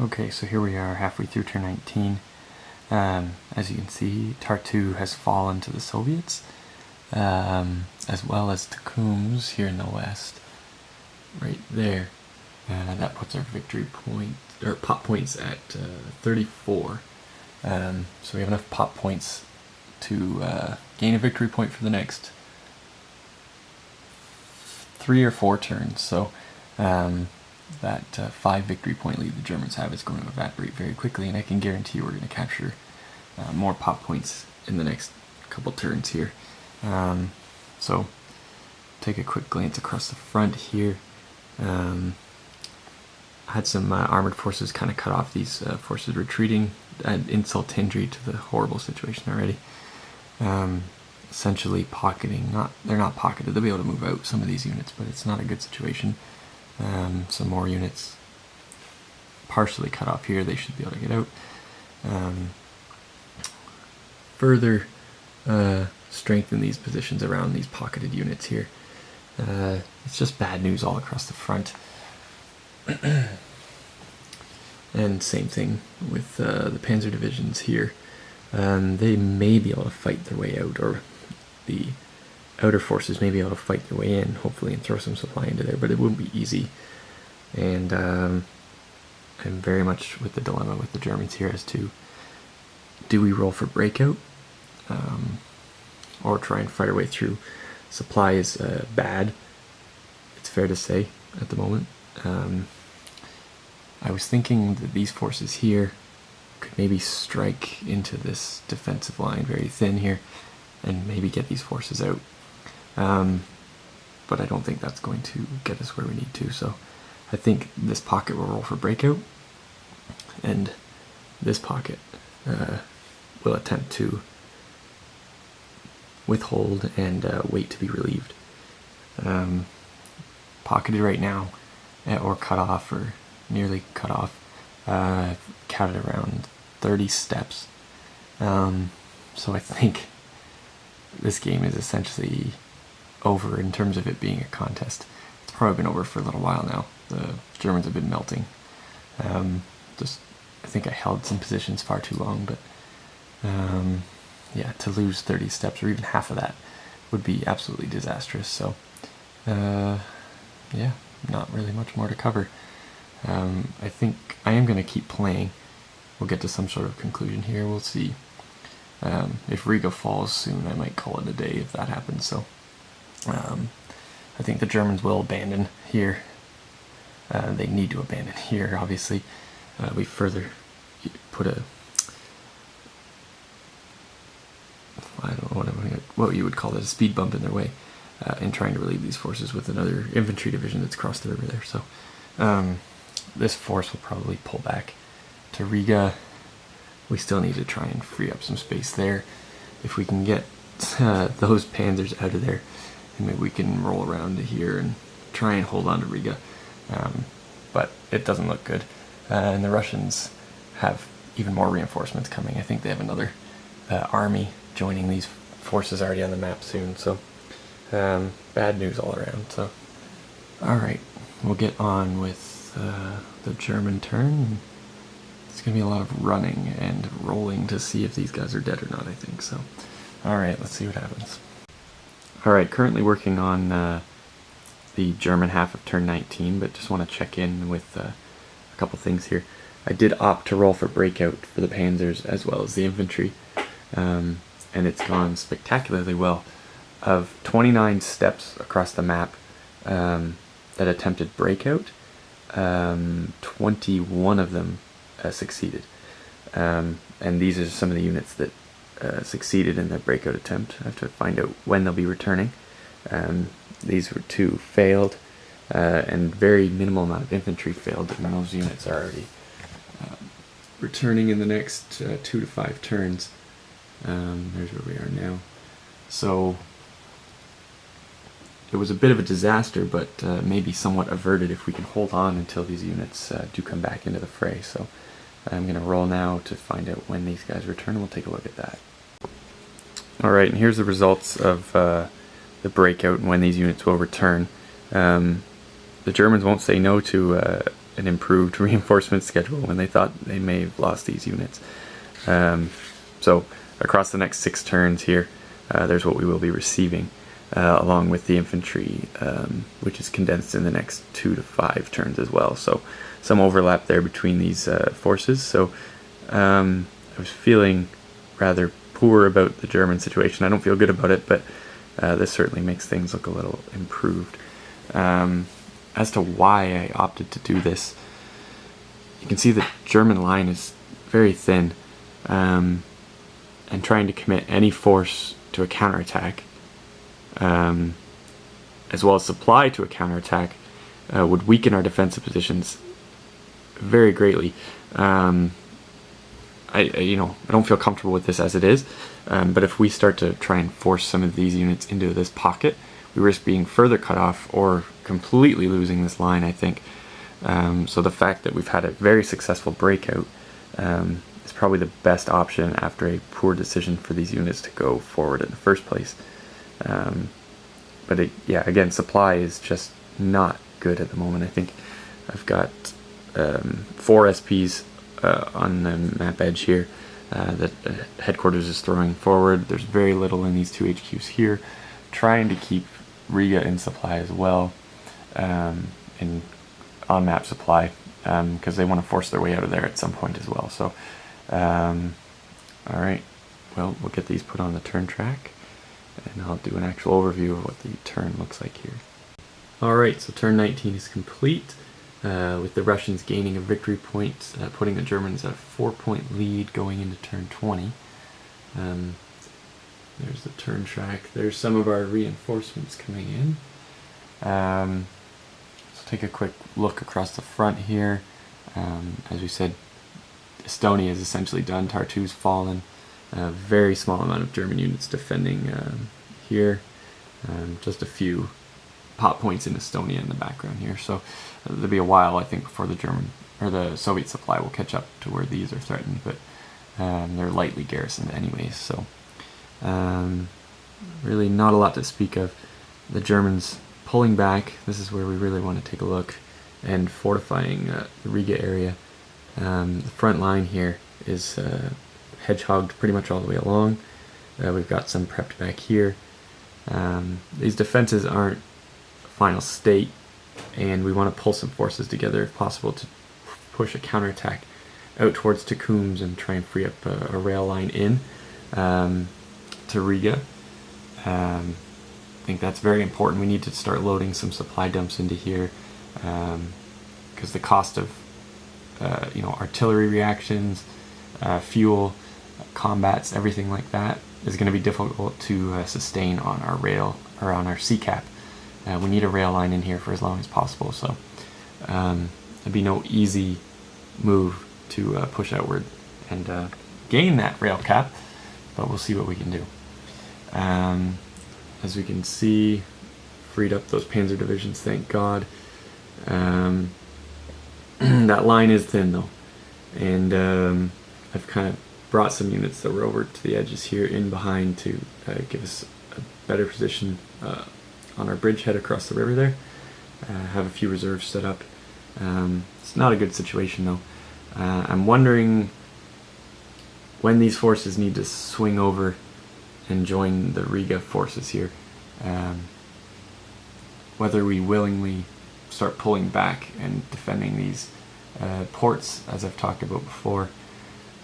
Okay, so here we are halfway through turn 19. As you can see, Tartu has fallen to the Soviets, as well as Tecum's here in the west, right there. That puts our victory point, or pop points at 34. So we have enough pop points to gain a victory point for the next 3 or 4 turns. So that 5 victory point lead the Germans have is going to evaporate very quickly, and I can guarantee we're going to capture more pop points in the next couple turns here. So take a quick glance across the front here. I had some armored forces kind of cut off these forces retreating, add insult to injury to the horrible situation already. Essentially pocketing, they're not pocketed, they'll be able to move out some of these units, but it's not a good situation. Some more units partially cut off here, they should be able to get out. Further strengthen these positions around these pocketed units here. It's just bad news all across the front. And same thing with the panzer divisions here. They may be able to fight their way out, or the outer forces may be able to fight their way in, hopefully, and throw some supply into there, but it wouldn't be easy. And I'm very much with the dilemma with the Germans here as to, do we roll for breakout, or try and fight our way through? Supply is bad, it's fair to say, at the moment. I was thinking that these forces here could maybe strike into this defensive line very thin here and maybe get these forces out. But I don't think that's going to get us where we need to, so I think this pocket will roll for breakout, and this pocket will attempt to withhold and wait to be relieved. Pocketed right now, or cut off, or nearly cut off. I've counted around 30 steps. So I think this game is essentially over in terms of it being a contest. It's probably been over for a little while now. The Germans have been melting. I think I held some positions far too long, but yeah, to lose 30 steps or even half of that would be absolutely disastrous. So yeah, not really much more to cover. I think I am going to keep playing. We'll get to some sort of conclusion here. We'll see. If Riga falls soon, I might call it a day if that happens. So I think the Germans will abandon here. They need to abandon here, obviously. We further put a, I don't know what you would call it, a speed bump in their way in trying to relieve these forces with another infantry division that's crossed the river there. So this force will probably pull back to Riga. We still need to try and free up some space there. If we can get those panzers out of there, and maybe we can roll around to here and try and hold on to Riga. But it doesn't look good. And the Russians have even more reinforcements coming. I think they have another army joining these forces already on the map soon. So bad news all around. So alright, we'll get on with the German turn. It's going to be a lot of running and rolling to see if these guys are dead or not, I think. So alright, let's see what happens. Alright, currently working on the German half of turn 19, but just want to check in with a couple things here. I did opt to roll for breakout for the panzers as well as the infantry, and it's gone spectacularly well. Of 29 steps across the map that attempted breakout, 21 of them succeeded. And these are some of the units that succeeded in the breakout attempt. I have to find out when they'll be returning. These were 2 failed, and very minimal amount of infantry failed, and those units are already returning in the next 2 to 5 turns. There's where we are now. So it was a bit of a disaster, but maybe somewhat averted if we can hold on until these units do come back into the fray. So I'm going to roll now to find out when these guys return, and we'll take a look at that. Alright, and here's the results of the breakout and when these units will return. The Germans won't say no to an improved reinforcement schedule when they thought they may have lost these units. So across the next 6 turns here, there's what we will be receiving, along with the infantry, which is condensed in the next 2 to 5 turns as well. So some overlap there between these forces. So I was feeling rather poor about the German situation. I don't feel good about it, but this certainly makes things look a little improved. As to why I opted to do this, you can see the German line is very thin, and trying to commit any force to a counterattack, as well as supply to a counterattack, would weaken our defensive positions very greatly. I don't feel comfortable with this as it is, but if we start to try and force some of these units into this pocket, we risk being further cut off or completely losing this line, I think. So the fact that we've had a very successful breakout is probably the best option after a poor decision for these units to go forward in the first place. But again, supply is just not good at the moment. I think I've got 4 SPs on the map edge here that headquarters is throwing forward. There's very little in these 2 HQs here. Trying to keep Riga in supply as well, in on-map supply, because they want to force their way out of there at some point as well. So, alright, well, we'll get these put on the turn track, and I'll do an actual overview of what the turn looks like here. Alright, so turn 19 is complete, with the Russians gaining a victory point, putting the Germans at a 4-point lead going into turn 20. There's the turn track. There's some of our reinforcements coming in. So take a quick look across the front here. As we said, Estonia is essentially done. Tartu's fallen. A very small amount of German units defending here. Just a few pop points in Estonia in the background here. So there'll be a while, I think, before the German or the Soviet supply will catch up to where these are threatened. But they're lightly garrisoned anyways. So. Really not a lot to speak of. The Germans pulling back, this is where we really want to take a look, and fortifying the Riga area. The front line here is hedgehogged pretty much all the way along. We've got some prepped back here. These defenses aren't final state, and we want to pull some forces together if possible to push a counterattack out towards Tukums and try and free up a rail line in to Riga. I think that's very important. We need to start loading some supply dumps into here, because the cost of artillery reactions, fuel, combats, everything like that is going to be difficult to sustain on our rail or on our sea cap. We need a rail line in here for as long as possible, so it'd be no easy move to push outward and gain that rail cap, but we'll see what we can do. As we can see, freed up those panzer divisions, thank God. That line is thin though, and I've kind of brought some units that were over to the edges here in behind to give us a better position on our bridgehead across the river there. Have a few reserves set up. It's not a good situation though. I'm wondering when these forces need to swing over and join the Riga forces here, whether we willingly start pulling back and defending these ports, as I've talked about before,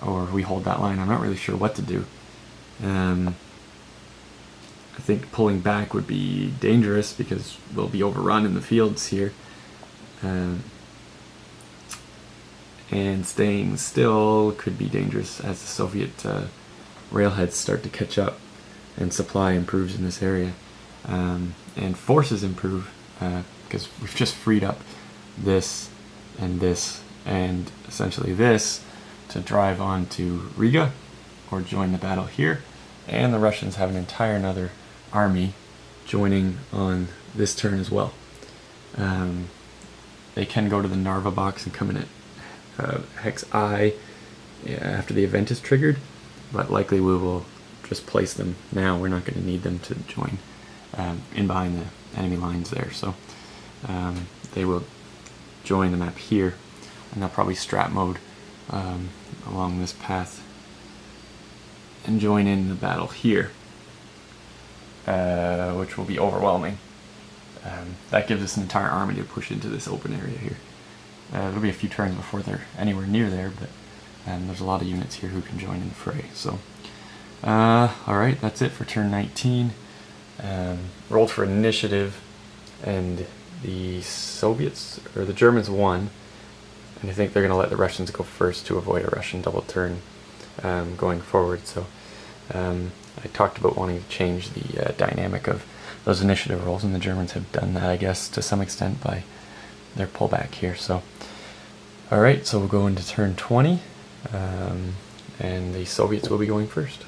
or we hold that line. I'm not really sure what to do. I think pulling back would be dangerous because we'll be overrun in the fields here, and staying still could be dangerous as the Soviet railheads start to catch up and supply improves in this area, and forces improve, because we've just freed up this and essentially this to drive on to Riga or join the battle here, and the Russians have an entire another army joining on this turn as well. They can go to the Narva box and come in at hex I after the event is triggered, but likely we will just place them now. We're not going to need them to join in behind the enemy lines there, so they will join the map here, and they'll probably strat mode along this path and join in the battle here, which will be overwhelming. That gives us an entire army to push into this open area here. There'll be a few turns before they're anywhere near there, but there's a lot of units here who can join in the fray. So, alright, that's it for turn 19. Rolled for initiative, and the Soviets, or the Germans, won. And I think they're going to let the Russians go first to avoid a Russian double turn going forward. So I talked about wanting to change the dynamic of those initiative rolls, and the Germans have done that, I guess, to some extent by their pullback here. So, alright, so we'll go into turn 20, and the Soviets will be going first.